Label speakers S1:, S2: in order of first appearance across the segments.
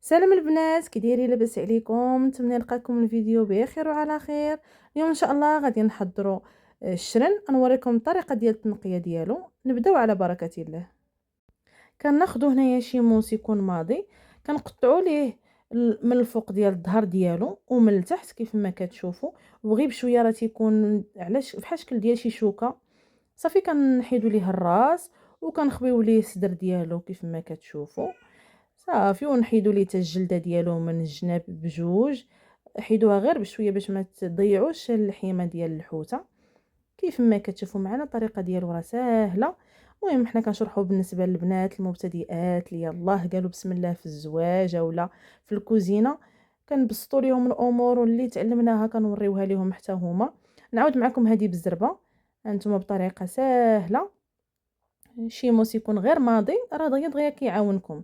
S1: سلام البنات، كي دايرين؟ لاباس عليكم؟ نتمنى نلقاكم الفيديو بخير وعلى خير. اليوم ان شاء الله غادي نحضروا الشرن، نوريكم الطريقه ديال التنقيه ديالو. نبداو على بركه الله. كناخذوا هنايا شي موس يكون ماضي، كنقطعوا ليه من الفوق ديال الظهر ديالو ومن التحت كيف ما كتشوفوا، وغير بشويه راه تيكون علاش بحال شكل ديال شي شوكه. صافي كنحيدوا ليه الراس وكنخبيو ليه الصدر ديالو كيف ما كتشوفوا. صافي ونحيدوا ليه حتى الجلده ديالو من الجناب بجوج، حيدوها غير بشويه باش ما تضيعوش اللحيمه ديال الحوته. كيف ما كتشوفوا معنا الطريقه ديالو راه ساهله. المهم حنا كنشرحوا بالنسبه للبنات المبتدئات اللي يلاه قالوا بسم الله في الزواج ولا في الكوزينه، كنبسطوا ليهم الامور واللي تعلمناها كنوريوها لهم حتى هما. نعاود معكم هذه بالزربه، انتم بطريقه ساهله. شي موس يكون غير ماضي راه دغيا كيعاونكم.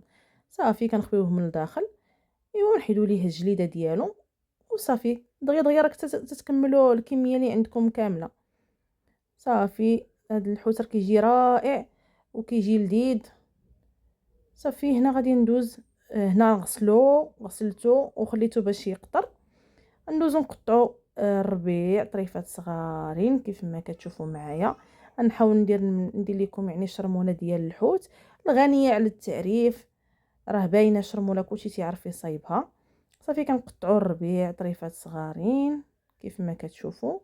S1: صافي كنخبيوه من الداخل، ايوا نحيدوا ليه الجليده ديالو وصافي دغيا راك تتكملوا الكميه اللي عندكم كامله. صافي هذا الحوت راه كيجي رائع وكيجي لذيذ. صافي هنا غادي ندوز، هنا غسلته وخليته باش يقطر. ندوزو نقطعو الربيع طريفات صغارين كيف ما كتشوفوا معايا. نحاول ندير لكم يعني شرمونه ديال الحوت الغنيه على التعريف، راه باينه شرموله كلشي تيعرف يصايبها. صافي كنقطعوا الربيع طريفات صغارين كيف ما كتشوفوا،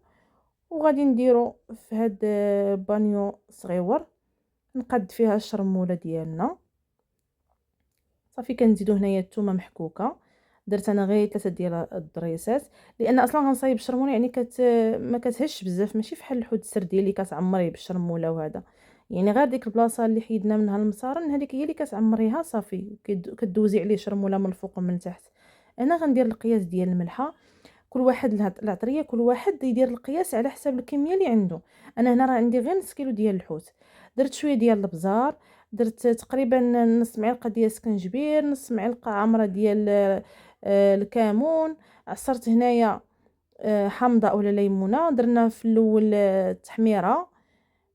S1: وغادي نديرو في هاد بانيو صغيور نقاد فيها الشرموله ديالنا. صافي كنزيدو هنايا الثومه محكوكه، درت انا غير 3 ديال الضريسات لان اصلا غنصايب الشرموله يعني ما كتهش بزاف، ماشي فحال الحوت السردي اللي كتعمريه بالشرموله وهذا. يعني غير ديك البلاصه اللي حيدنا منها المصارن هذيك هي اللي كتعمريها. صافي كدوزي عليه شرموله من الفوق ومن التحت. انا غندير القياس ديال الملحه، كل واحد العطريه كل واحد يدير القياس على حسب الكميه اللي عنده. انا هنا راه عندي غير نص كيلو ديال الحوت. درت شويه ديال البزار، درت تقريبا نص معلقه ديال السكنجبير، نص معلقه عامره ديال الكمون. عصرت هنايا حامضه ولا ليمونه. درنا في الاول التحميره،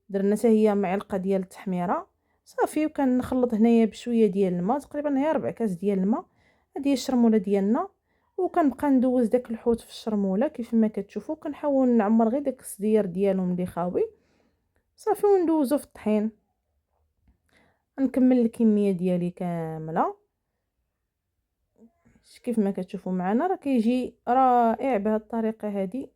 S1: درنا حتى هي معلقه ديال التحميره. صافي وكنخلط هنايا بشويه ديال الماء، تقريبا هي 4 كاس ديال الماء. هذه هي الشرموله ديالنا. وكنبقى ندوز داك الحوت في الشرموله كيف ما كتشوفوا، كنحاول نعمر غير داك الصدير ديالهم اللي خاوي. صافي وندوزو في الطحين. نكمل الكميه ديالي كامله كيف ما كتشوفوا معنا راه كيجي رائع بهذه الطريقه هذه.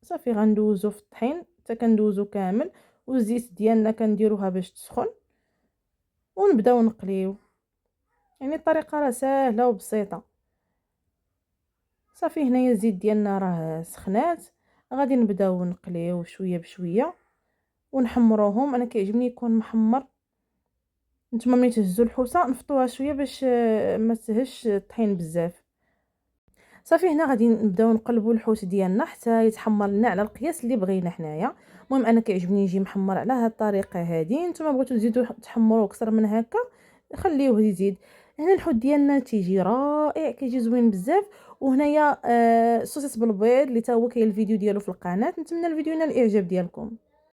S1: صافي غندوزو في الطحين حتى كندوزو كامل، والزيت ديالنا كنديروها باش تسخن ونبداو نقليو. يعني الطريقه راه سهله وبسيطه. صافي هنايا الزيت ديالنا راه سخنات، غادي نبداو نقليو شويه بشويه ونحمروهم. انا كيعجبني يكون محمر. نتوما ملي تهزوا الحوسه نفطوها شويه باش ما تهش الطحين بزاف. صافي هنا غادي نبداو نقلبوا الحوت ديالنا حتى يتحمر لنا على القياس اللي بغينا حنايا. المهم انا كيعجبني يجي محمر على هذه الطريقه هذه. نتوما بغيتو تزيدوا تحمروه اكثر من هكا خليوه يزيد. هنا الحوت ديالنا تيجي رائع، كيجي زوين بزاف. وهنايا صوصيص بالبيض اللي تا هو كاين الفيديو ديالو في القناه. نتمنى الفيديو ينال الاعجاب ديالكم.